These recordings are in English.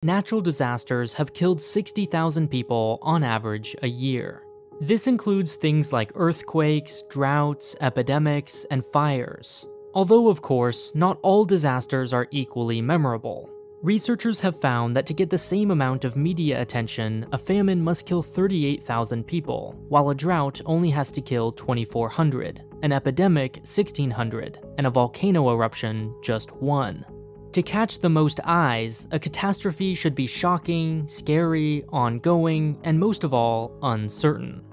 Natural disasters have killed 60,000 people on average a year. This includes things like earthquakes, droughts, epidemics, and fires. Although, of course, not all disasters are equally memorable. Researchers have found that to get the same amount of media attention, a famine must kill 38,000 people, while a drought only has to kill 2,400, an epidemic 1,600, and a volcano eruption just 1. To catch the most eyes, a catastrophe should be shocking, scary, ongoing, and most of all, uncertain.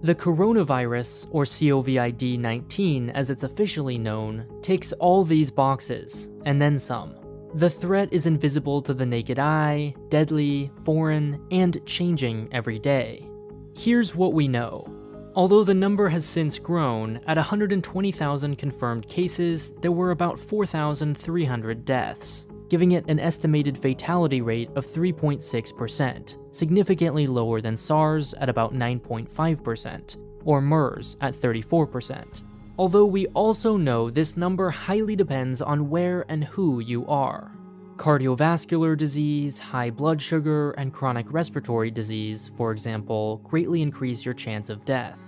The coronavirus, or COVID-19 as it's officially known, ticks all these boxes, and then some. The threat is invisible to the naked eye, deadly, foreign, and changing every day. Here's what we know. Although the number has since grown, at 120,000 confirmed cases, there were about 4,300 deaths, giving it an estimated fatality rate of 3.6%, significantly lower than SARS at about 9.5%, or MERS at 34%. Although we also know this number highly depends on where and who you are. Cardiovascular disease, high blood sugar, and chronic respiratory disease, for example, greatly increase your chance of death.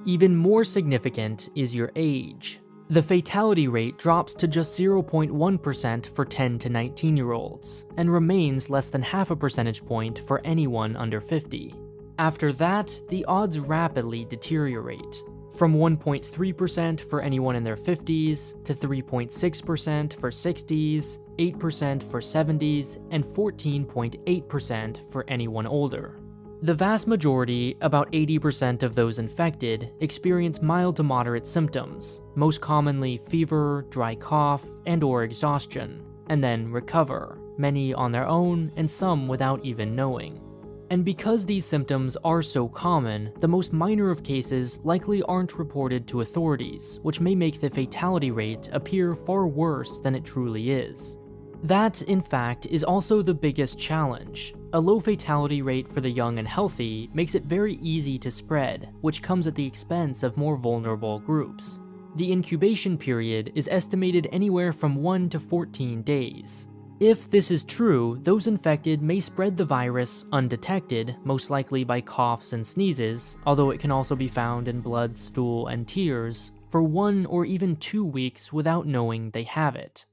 Even more significant is your age. The fatality rate drops to just 0.1% for 10 to 19-year-olds, and remains less than half a percentage point for anyone under 50. After that, the odds rapidly deteriorate, from 1.3% for anyone in their 50s, to 3.6% for 60s, 8% for 70s, and 14.8% for anyone older. The vast majority, about 80% of those infected, experience mild to moderate symptoms, most commonly fever, dry cough, and/or exhaustion, and then recover, many on their own and some without even knowing. And because these symptoms are so common, the most minor of cases likely aren't reported to authorities, which may make the fatality rate appear far worse than it truly is. That, in fact, is also the biggest challenge. A low fatality rate for the young and healthy makes it very easy to spread, which comes at the expense of more vulnerable groups. The incubation period is estimated anywhere from 1 to 14 days. If this is true, those infected may spread the virus undetected, most likely by coughs and sneezes, although it can also be found in blood, stool, and tears, for 1 or even 2 weeks without knowing they have it.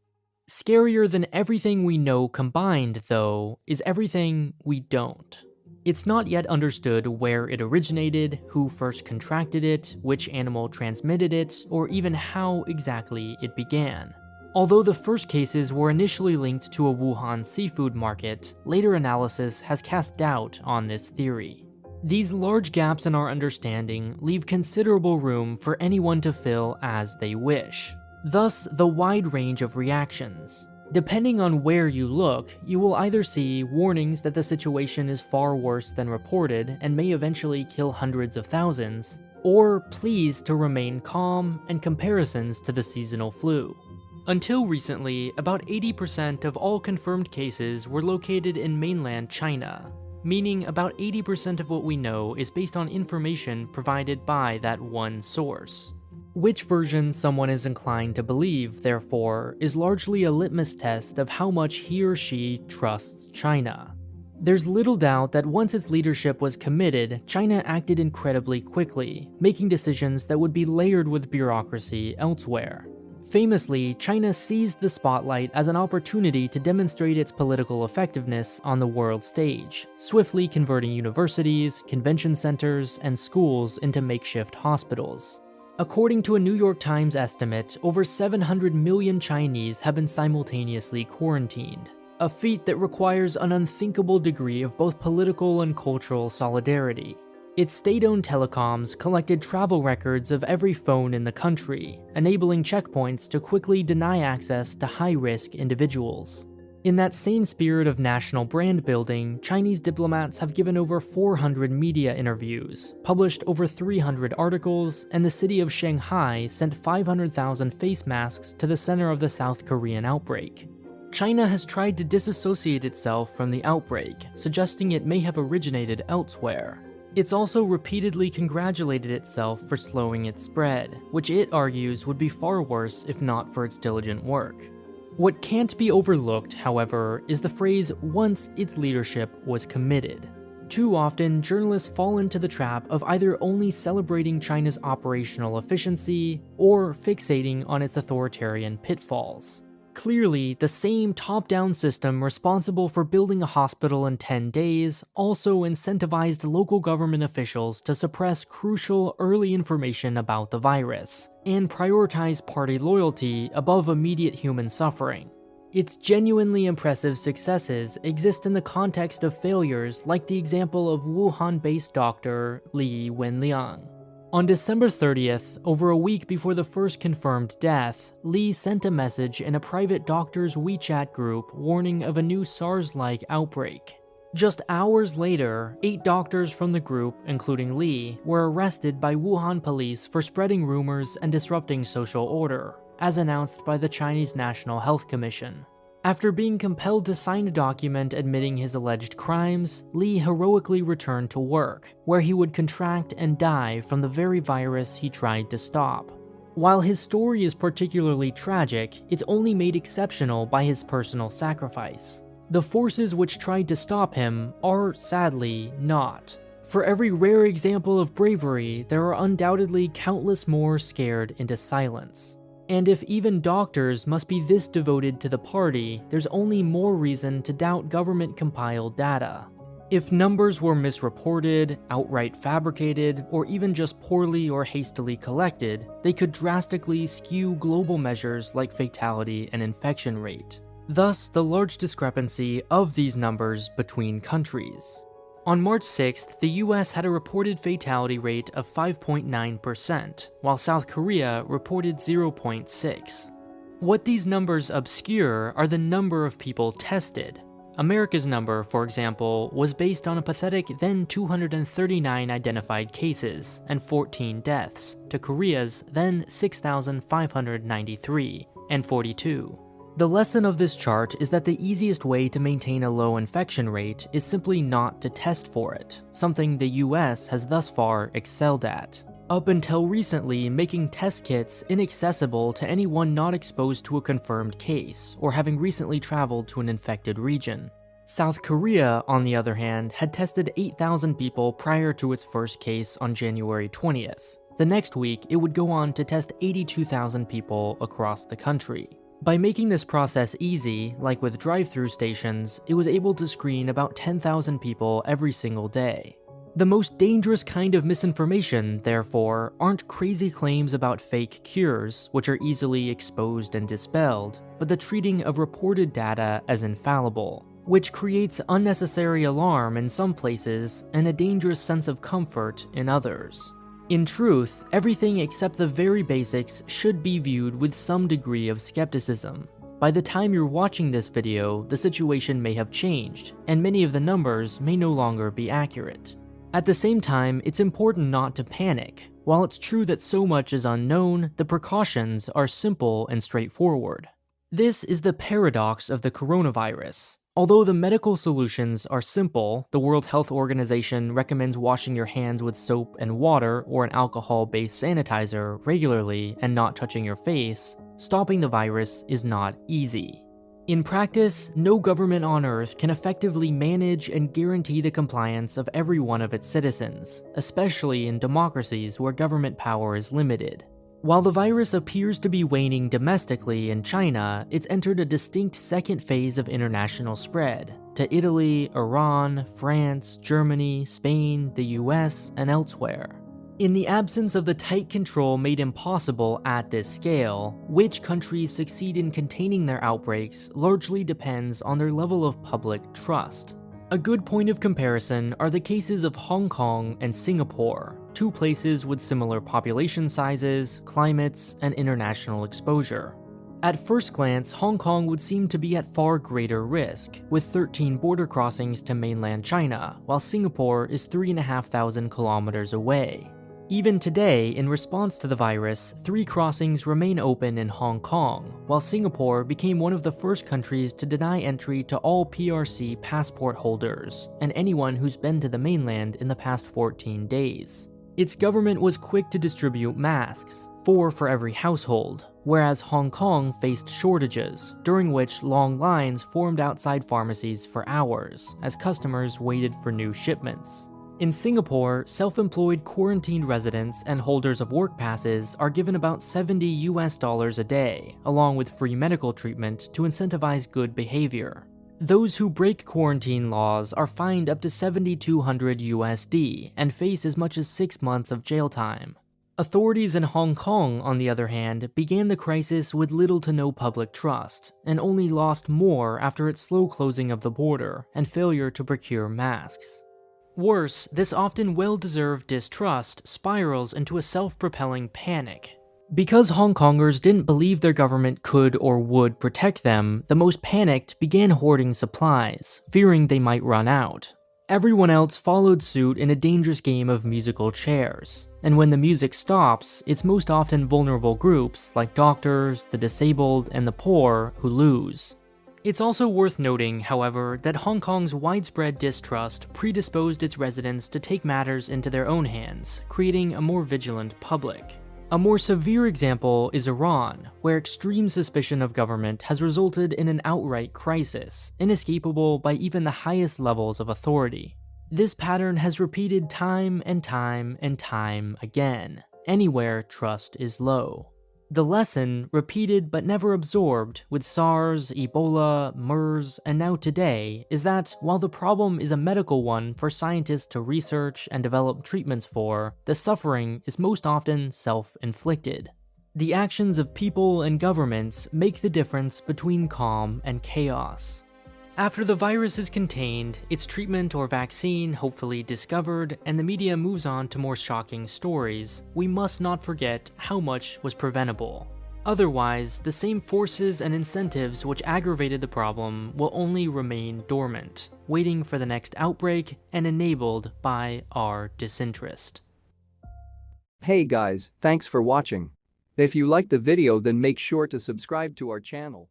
Scarier than everything we know combined, though, is everything we don't. It's not yet understood where it originated, who first contracted it, which animal transmitted it, or even how exactly it began. Although the first cases were initially linked to a Wuhan seafood market, later analysis has cast doubt on this theory. These large gaps in our understanding leave considerable room for anyone to fill as they wish. Thus, the wide range of reactions. Depending on where you look, you will either see warnings that the situation is far worse than reported and may eventually kill hundreds of thousands, or pleas to remain calm and comparisons to the seasonal flu. Until recently, about 80% of all confirmed cases were located in mainland China, meaning about 80% of what we know is based on information provided by that one source. Which version someone is inclined to believe, therefore, is largely a litmus test of how much he or she trusts China. There's little doubt that once its leadership was committed, China acted incredibly quickly, making decisions that would be layered with bureaucracy elsewhere. Famously, China seized the spotlight as an opportunity to demonstrate its political effectiveness on the world stage, swiftly converting universities, convention centers, and schools into makeshift hospitals. According to a New York Times estimate, over 700 million Chinese have been simultaneously quarantined, a feat that requires an unthinkable degree of both political and cultural solidarity. Its state-owned telecoms collected travel records of every phone in the country, enabling checkpoints to quickly deny access to high-risk individuals. In that same spirit of national brand building, Chinese diplomats have given over 400 media interviews, published over 300 articles, and the city of Shanghai sent 500,000 face masks to the center of the South Korean outbreak. China has tried to disassociate itself from the outbreak, suggesting it may have originated elsewhere. It's also repeatedly congratulated itself for slowing its spread, which it argues would be far worse if not for its diligent work. What can't be overlooked, however, is the phrase "once its leadership was committed." Too often, journalists fall into the trap of either only celebrating China's operational efficiency or fixating on its authoritarian pitfalls. Clearly, the same top-down system responsible for building a hospital in 10 days also incentivized local government officials to suppress crucial early information about the virus and prioritize party loyalty above immediate human suffering. Its genuinely impressive successes exist in the context of failures like the example of Wuhan-based doctor Li Wenliang. On December 30th, over a week before the first confirmed death, Li sent a message in a private doctor's WeChat group warning of a new SARS-like outbreak. Just hours later, 8 doctors from the group, including Li, were arrested by Wuhan police for spreading rumors and disrupting social order, as announced by the Chinese National Health Commission. After being compelled to sign a document admitting his alleged crimes, Li heroically returned to work, where he would contract and die from the very virus he tried to stop. While his story is particularly tragic, it's only made exceptional by his personal sacrifice. The forces which tried to stop him are, sadly, not. For every rare example of bravery, there are undoubtedly countless more scared into silence. And if even doctors must be this devoted to the party, there's only more reason to doubt government-compiled data. If numbers were misreported, outright fabricated, or even just poorly or hastily collected, they could drastically skew global measures like fatality and infection rate. Thus, the large discrepancy of these numbers between countries. On March 6th, the US had a reported fatality rate of 5.9%, while South Korea reported 0.6%. What these numbers obscure are the number of people tested. America's number, for example, was based on a pathetic then 239 identified cases and 14 deaths, to Korea's then 6,593 and 42. The lesson of this chart is that the easiest way to maintain a low infection rate is simply not to test for it, something the US has thus far excelled at. Up until recently, making test kits inaccessible to anyone not exposed to a confirmed case or having recently traveled to an infected region. South Korea, on the other hand, had tested 8,000 people prior to its first case on January 20th. The next week, it would go on to test 82,000 people across the country. By making this process easy, like with drive-through stations, it was able to screen about 10,000 people every single day. The most dangerous kind of misinformation, therefore, aren't crazy claims about fake cures, which are easily exposed and dispelled, but the treating of reported data as infallible, which creates unnecessary alarm in some places and a dangerous sense of comfort in others. In truth, everything except the very basics should be viewed with some degree of skepticism. By the time you're watching this video, the situation may have changed, and many of the numbers may no longer be accurate. At the same time, it's important not to panic. While it's true that so much is unknown, the precautions are simple and straightforward. This is the paradox of the coronavirus. Although the medical solutions are simple, the World Health Organization recommends washing your hands with soap and water or an alcohol-based sanitizer regularly and not touching your face, stopping the virus is not easy. In practice, no government on Earth can effectively manage and guarantee the compliance of every one of its citizens, especially in democracies where government power is limited. While the virus appears to be waning domestically in China, it's entered a distinct second phase of international spread to Italy, Iran, France, Germany, Spain, the US, and elsewhere. In the absence of the tight control made impossible at this scale, which countries succeed in containing their outbreaks largely depends on their level of public trust. A good point of comparison are the cases of Hong Kong and Singapore, two places with similar population sizes, climates, and international exposure. At first glance, Hong Kong would seem to be at far greater risk, with 13 border crossings to mainland China, while Singapore is 3,500 kilometers away. Even today, in response to the virus, 3 crossings remain open in Hong Kong, while Singapore became one of the first countries to deny entry to all PRC passport holders and anyone who's been to the mainland in the past 14 days. Its government was quick to distribute masks, 4 for every household, whereas Hong Kong faced shortages, during which long lines formed outside pharmacies for hours as customers waited for new shipments. In Singapore, self-employed quarantined residents and holders of work passes are given about $70 a day, along with free medical treatment to incentivize good behavior. Those who break quarantine laws are fined up to $7,200 and face as much as 6 months of jail time. Authorities in Hong Kong, on the other hand, began the crisis with little to no public trust, and only lost more after its slow closing of the border and failure to procure masks. Worse, this often well-deserved distrust spirals into a self-propelling panic. Because Hong Kongers didn't believe their government could or would protect them, the most panicked began hoarding supplies, fearing they might run out. Everyone else followed suit in a dangerous game of musical chairs, and when the music stops, it's most often vulnerable groups like doctors, the disabled, and the poor who lose. It's also worth noting, however, that Hong Kong's widespread distrust predisposed its residents to take matters into their own hands, creating a more vigilant public. A more severe example is Iran, where extreme suspicion of government has resulted in an outright crisis, inescapable by even the highest levels of authority. This pattern has repeated time and time and time again, anywhere trust is low. The lesson, repeated but never absorbed with SARS, Ebola, MERS, and now today, is that while the problem is a medical one for scientists to research and develop treatments for, the suffering is most often self-inflicted. The actions of people and governments make the difference between calm and chaos. After the virus is contained, its treatment or vaccine hopefully discovered, and the media moves on to more shocking stories, we must not forget how much was preventable. Otherwise, the same forces and incentives which aggravated the problem will only remain dormant, waiting for the next outbreak and enabled by our disinterest. Hey guys, thanks for watching. If you liked the video, then make sure to subscribe to our channel.